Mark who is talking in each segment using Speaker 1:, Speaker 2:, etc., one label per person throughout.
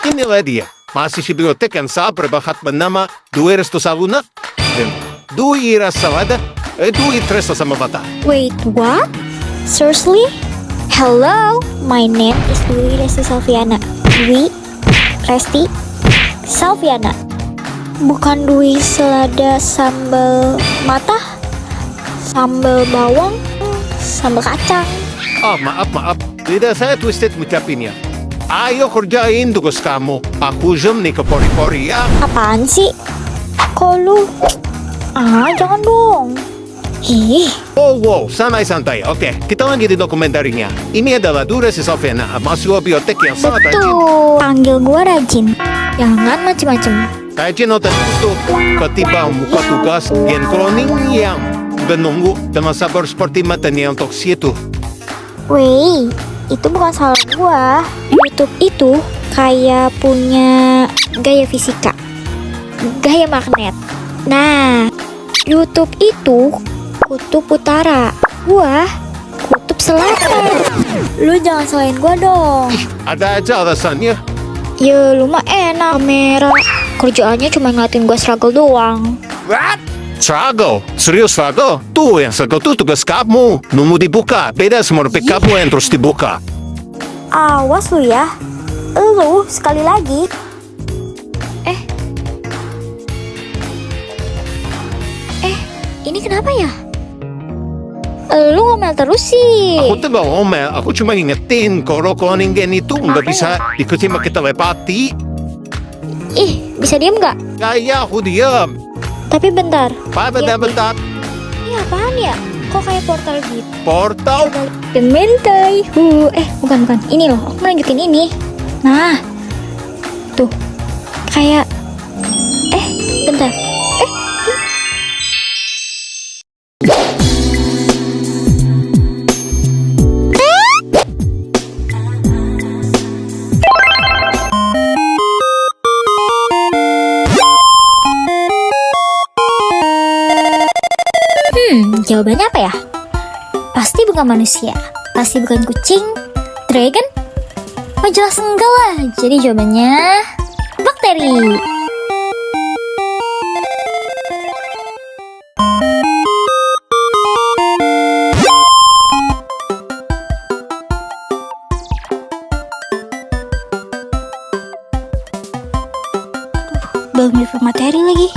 Speaker 1: Inilah dia, masih bibliotek yang saya berbakat bernama 200 saluna dan 2 salada, 2 tres sama bata.
Speaker 2: Wait, what? Seriously? Hello, my name is Dwi Resti Salviana. Dwi Resti Salviana. Bukan Dwi selada sambal mata, sambal bawang, sambal kacang.
Speaker 1: Oh, maaf. Tidak saya twisted ngucapinnya. Ayo kerjain tugas kamu. Aku jam nih ke pori-pori ya.
Speaker 2: Apaan sih? Kok lu? Jangan dong. Ih,
Speaker 1: Wow, santai-santai. Oke, kita lagi di dokumentarinya. Ini adalah Dura Salviana, mahasiswa biotek yang sangat rajin.
Speaker 2: betul. Panggil gua rajin. Jangan macem-macem.
Speaker 1: Rajin otak itu ketimbang muka tugas gen cloning yang menunggu dengan sabar seperti matanya untuk situ.
Speaker 2: Wey, itu bukan salah gua. YouTube itu kayak punya gaya fisika, gaya magnet. Nah, YouTube itu kutub utara, gua kutub selatan. Lu jangan salahin gua dong.
Speaker 1: Ada aja alasannya.
Speaker 2: Ya lu mah enak, kamera. Kerjaannya cuma ngeliatin gua struggle doang.
Speaker 1: What? Struggle? Serius struggle? Tuh yang struggle tuh tugas kamu. Nunggu dibuka. Beda sama dompet kamu yang terus dibuka.
Speaker 2: Awas lu ya. Lu sekali lagi. Ini kenapa ya? Lu ngomel terus sih.
Speaker 1: Aku tuh gak ngomel. Aku cuma ingetin kalau cloning gen itu nggak bisa ikuti pakai telepati.
Speaker 2: Ih, bisa diem gak?
Speaker 1: Kayak aku diam.
Speaker 2: Tapi bentar.
Speaker 1: Bentar.
Speaker 2: Ini apaan ya? Kok kayak portal gitu?
Speaker 1: Portal?
Speaker 2: Dementai. Bukan. Ini loh, aku nunjukin ini. Nah, tuh. Kayak bentar. Jawabannya apa ya? Pasti bukan manusia. Pasti bukan kucing. Dragon? Oh jelas enggak lah. Jadi jawabannya bakteri. Belum review materi lagi.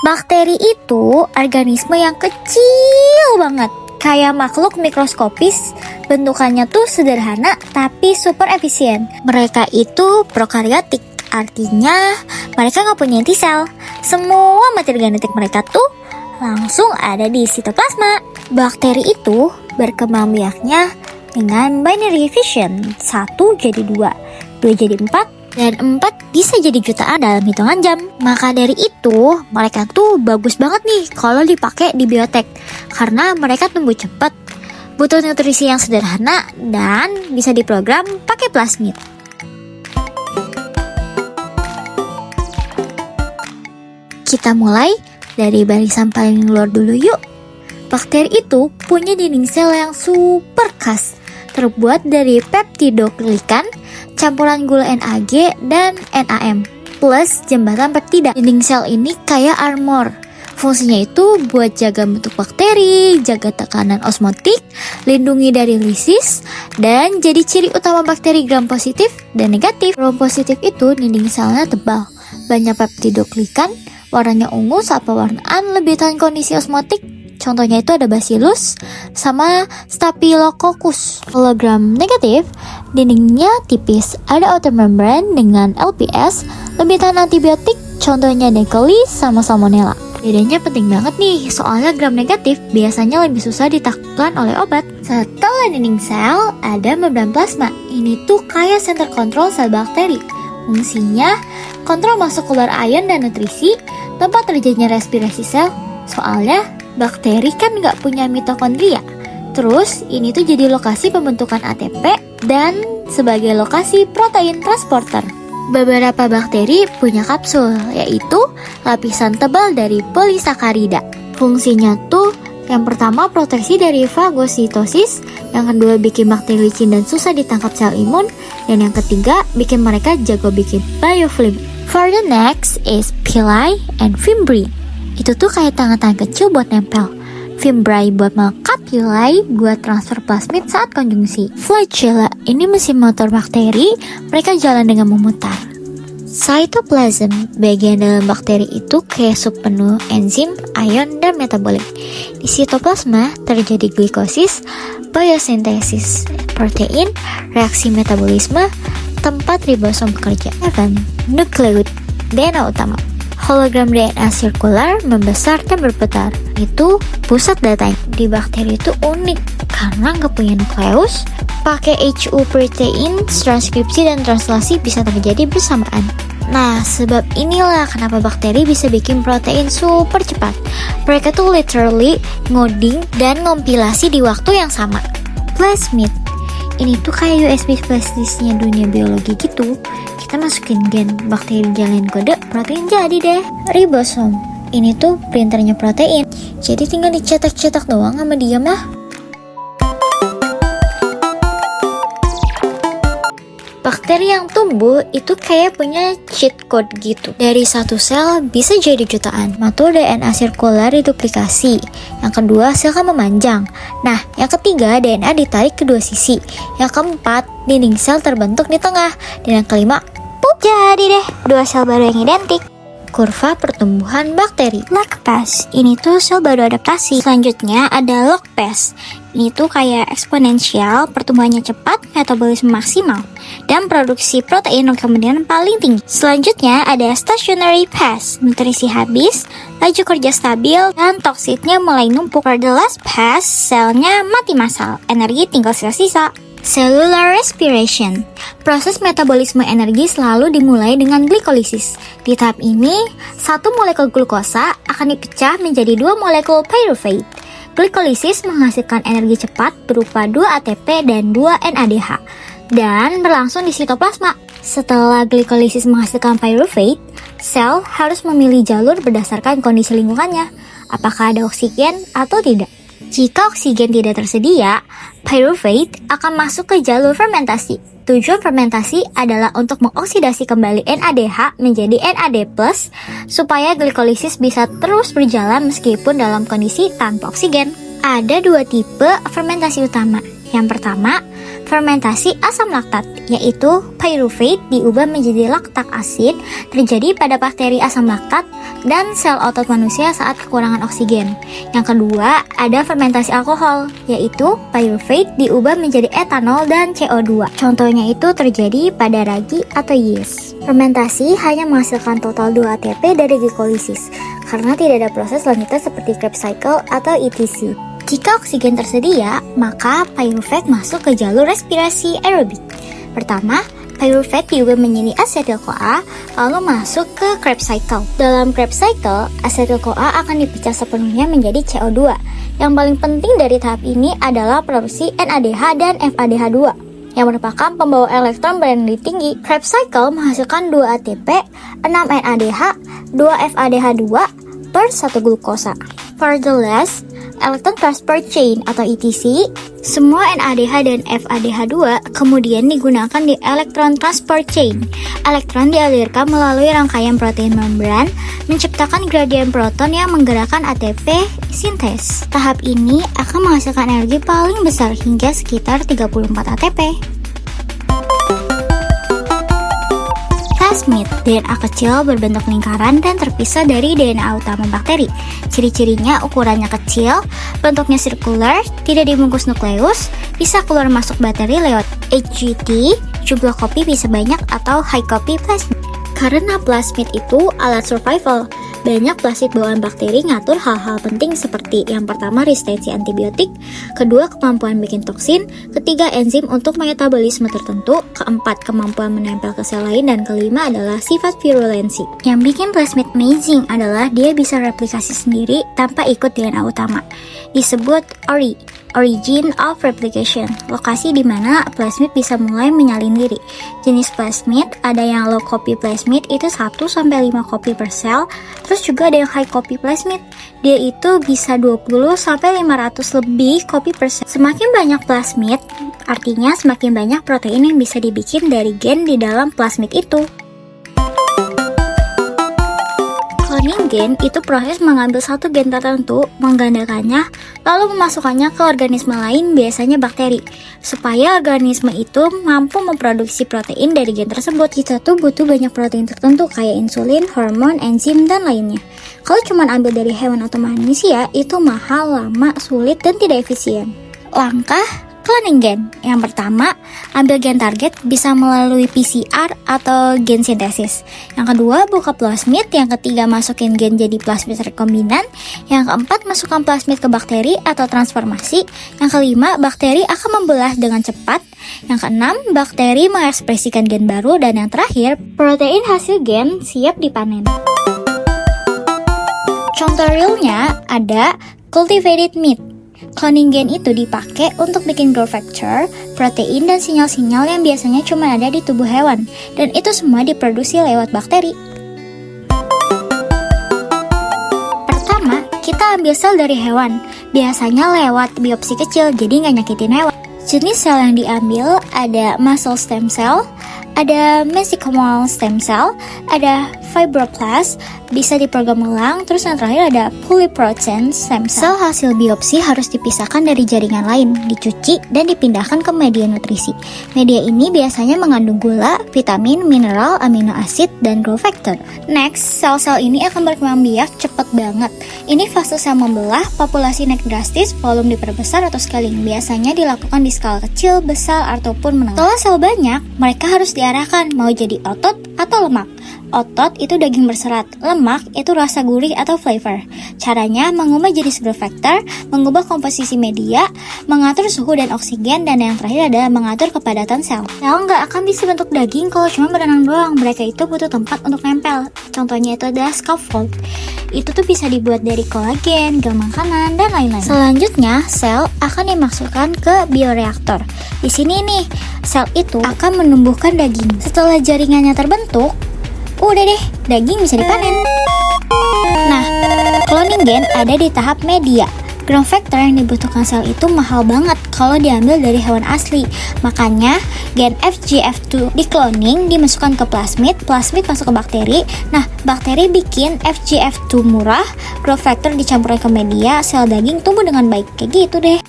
Speaker 2: Bakteri itu organisme yang kecil banget, kayak makhluk mikroskopis. Bentukannya tuh sederhana tapi super efisien. Mereka itu prokaryotik, artinya mereka nggak punya inti sel. Semua materi genetik mereka tuh langsung ada di sitoplasma. Bakteri itu berkembang biaknya dengan binary fission, 1 jadi 2, 2 jadi 4, dan 4 bisa jadi jutaan dalam hitungan jam. Maka dari itu, mereka tuh bagus banget nih kalau dipakai di biotek. Karena mereka tumbuh cepat, butuh nutrisi yang sederhana, dan bisa diprogram pakai plasmid. Kita mulai dari barisan paling luar dulu yuk. Bakteri itu punya dinding sel yang super khas, terbuat dari peptidoglikan, campuran gula NAG dan NAM, plus jembatan peptida. Dinding sel ini kayak armor. Fungsinya itu buat jaga bentuk bakteri, jaga tekanan osmotik, lindungi dari lisis, dan jadi ciri utama bakteri gram positif dan negatif. Gram positif itu dinding selnya tebal, banyak peptidoglikan, warnanya ungu saat pewarnaan, lebih tahan kondisi osmotik. Contohnya itu ada Bacillus sama Staphylococcus. Kalau gram negatif, dindingnya tipis, ada outer membrane dengan LPS, lebih tahan antibiotik, contohnya E. coli sama Salmonella. Bedanya penting banget nih, soalnya gram negatif biasanya lebih susah ditaklukkan oleh obat. Setelah dinding sel, ada membran plasma. Ini tuh kayak center control sel bakteri. Fungsinya kontrol masuk keluar ion dan nutrisi, tempat terjadinya respirasi sel. Soalnya bakteri kan nggak punya mitokondria. Terus ini tuh jadi lokasi pembentukan ATP dan sebagai lokasi protein transporter. Beberapa bakteri punya kapsul, yaitu lapisan tebal dari polisakarida. Fungsinya tuh Yang pertama, proteksi dari fagositosis. Yang kedua, bikin bakteri licin dan susah ditangkap sel imun. Dan yang ketiga, bikin mereka jago bikin biofilm. For the next is villi and fimbriae. Itu tuh kayak tangan-tangan kecil buat nempel. Fimbriae buat melekat, villi buat transfer plasmid saat konjungsi. Flagella ini mesin motor bakteri, mereka jalan dengan memutar. Cytoplasm, bagian dalam bakteri itu kayak sup penuh enzim, ion, dan metabolit. Di sitoplasma terjadi glikosis, biosintesis protein, reaksi metabolisme, tempat ribosom bekerja. 7. Nukleoid, DNA utama. Hologram DNA sirkular membesar dan berputar. Itu pusat datanya. Di bakteri itu unik karena nggak punya nukleus. Pakai HU protein, transkripsi dan translasi bisa terjadi bersamaan. Nah, sebab inilah kenapa bakteri bisa bikin protein super cepat. Mereka tuh literally ngoding dan ngompilasi di waktu yang sama. Plasmid, ini tuh kayak USB flash disknya dunia biologi gitu. Kita masukin gen, bakteri jalanin kode, protein jadi deh. Ribosom, ini tuh printernya protein. Jadi tinggal dicetak-cetak doang sama dia mah. Bakteri yang tumbuh itu kayak punya cheat code gitu. Dari satu sel bisa jadi jutaan. Satu, DNA sirkular diduplikasi. Yang kedua, sel kan memanjang. Nah, yang ketiga, DNA ditarik ke dua sisi. Yang keempat, dinding sel terbentuk di tengah. Dan yang kelima, pup, jadi deh dua sel baru yang identik. Kurva pertumbuhan bakteri. Lag phase, ini tuh sel baru adaptasi. Selanjutnya ada log phase. Ini tuh kayak eksponensial, pertumbuhannya cepat, metabolisme maksimal, dan produksi protein kemudian paling tinggi. Selanjutnya ada stationary phase, nutrisi habis, laju kerja stabil, dan toksitnya mulai numpuk. For the last phase, selnya mati massal, energi tinggal sisa-sisa. Cellular respiration, proses metabolisme energi selalu dimulai dengan glikolisis. Di tahap ini, satu molekul glukosa akan dipecah menjadi dua molekul pyruvate. Glikolisis menghasilkan energi cepat berupa 2 ATP dan 2 NADH dan berlangsung di sitoplasma. Setelah glikolisis menghasilkan pyruvate, sel harus memilih jalur berdasarkan kondisi lingkungannya, apakah ada oksigen atau tidak. Jika oksigen tidak tersedia, pyruvate akan masuk ke jalur fermentasi. Tujuan fermentasi adalah untuk mengoksidasi kembali NADH menjadi NAD+, supaya glikolisis bisa terus berjalan meskipun dalam kondisi tanpa oksigen. Ada dua tipe fermentasi utama. Yang pertama, fermentasi asam laktat, yaitu pyruvate diubah menjadi laktak asid, terjadi pada bakteri asam laktat dan sel otot manusia saat kekurangan oksigen. Yang kedua, ada fermentasi alkohol, yaitu pyruvate diubah menjadi etanol dan CO2. Contohnya itu terjadi pada ragi atau yeast. Fermentasi hanya menghasilkan total 2 ATP dari glikolisis, karena tidak ada proses lanjutan seperti Krebs cycle atau ETC. Jika oksigen tersedia, maka pyruvate masuk ke jalur respirasi aerobik. Pertama, pyruvate diubah menjadi asetil-CoA, lalu masuk ke Krebs cycle. Dalam Krebs cycle, asetil-CoA akan dipecah sepenuhnya menjadi CO2. Yang paling penting dari tahap ini adalah produksi NADH dan FADH2, yang merupakan pembawa elektron berenergi tinggi. Krebs cycle menghasilkan 2 ATP, 6 NADH, 2 FADH2 per 1 glukosa. For the last, electron transport chain atau ETC, semua NADH dan FADH2 kemudian digunakan di electron transport chain. Elektron dialirkan melalui rangkaian protein membran, menciptakan gradien proton yang menggerakkan ATP sintes. Tahap ini akan menghasilkan energi paling besar hingga sekitar 34 ATP. Plasmid, DNA kecil berbentuk lingkaran dan terpisah dari DNA utama bakteri. Ciri-cirinya ukurannya kecil, bentuknya sirkular, tidak dibungkus nukleus, bisa keluar masuk bakteri lewat HGT, jumlah kopi bisa banyak atau high copy plasmid. Karena plasmid itu alat survival, banyak plasmid bawaan bakteri ngatur hal-hal penting seperti yang pertama resistensi antibiotik, kedua kemampuan bikin toksin, ketiga enzim untuk metabolisme tertentu, keempat kemampuan menempel ke sel lain, dan kelima adalah sifat virulensi. Yang bikin plasmid amazing adalah dia bisa replikasi sendiri tanpa ikut DNA utama. Disebut ORI.
Speaker 3: origin of replication, lokasi di mana plasmid bisa mulai menyalin diri. Jenis plasmid ada yang low copy plasmid itu 1-5 copy per sel, terus juga ada yang high copy plasmid. Dia itu bisa 20-500 lebih copy per sel. Semakin banyak plasmid, artinya semakin banyak protein yang bisa dibikin dari gen di dalam plasmid itu. Cloning gen itu proses mengambil satu gen tertentu, menggandakannya, lalu memasukkannya ke organisme lain, biasanya bakteri, supaya organisme itu mampu memproduksi protein dari gen tersebut. Kita tuh butuh banyak protein tertentu kayak insulin, hormon, enzim, dan lainnya. Kalau cuma ambil dari hewan atau manusia, itu mahal, lama, sulit, dan tidak efisien. Langkah cloning gen. Yang pertama, ambil gen target bisa melalui PCR atau gen sintesis. Yang kedua, buka plasmid. Yang ketiga, masukin gen jadi plasmid rekombinan. Yang keempat, masukkan plasmid ke bakteri atau transformasi. Yang kelima, bakteri akan membelah dengan cepat. Yang keenam, bakteri mengekspresikan gen baru. Dan yang terakhir, protein hasil gen siap dipanen. Contoh realnya ada cultivated meat. Cloning gen itu dipakai untuk bikin growth factor, protein, dan sinyal-sinyal yang biasanya cuma ada di tubuh hewan. Dan itu semua diproduksi lewat bakteri. Pertama, kita ambil sel dari hewan. Biasanya lewat biopsi kecil, jadi nggak nyakitin hewan. Jenis sel yang diambil ada muscle stem cell, ada mesenchymal stem cell, ada fibroblast, bisa diprogram ulang, terus yang terakhir ada polyprotein stem cell. Sel hasil biopsi harus dipisahkan dari jaringan lain, dicuci, dan dipindahkan ke media nutrisi. Media ini biasanya mengandung gula, vitamin, mineral, amino asid, dan growth factor. Next, sel-sel ini akan berkembang biak cepet banget. Ini fase sel membelah, populasi naik drastis, volume diperbesar atau scaling. Biasanya dilakukan di skala kecil, besar, ataupun menengah. Setelah sel banyak, mereka harus diarahkan mau jadi otot atau lemak. Otot itu daging berserat, lemak itu rasa gurih atau flavor. Caranya mengubah jenis growth factor, mengubah komposisi media, mengatur suhu dan oksigen, dan yang terakhir adalah mengatur kepadatan sel. Sel nggak akan bisa bentuk daging kalau cuma berenang doang. Mereka itu butuh tempat untuk nempel. Contohnya itu adalah scaffold. Itu tuh bisa dibuat dari kolagen, gel makanan, dan lain-lain. Selanjutnya, sel akan dimasukkan ke bioreaktor. Di sini nih, sel itu akan menumbuhkan daging. Setelah jaringannya terbentuk, udah deh, daging bisa dipanen. Nah, cloning gen ada di tahap media. Growth factor yang dibutuhkan sel itu mahal banget kalau diambil dari hewan asli. Makanya, gen FGF2 di cloning dimasukkan ke plasmid, plasmid masuk ke bakteri. Nah, bakteri bikin FGF2 murah, growth factor dicampurkan ke media, sel daging tumbuh dengan baik. Kayak gitu deh.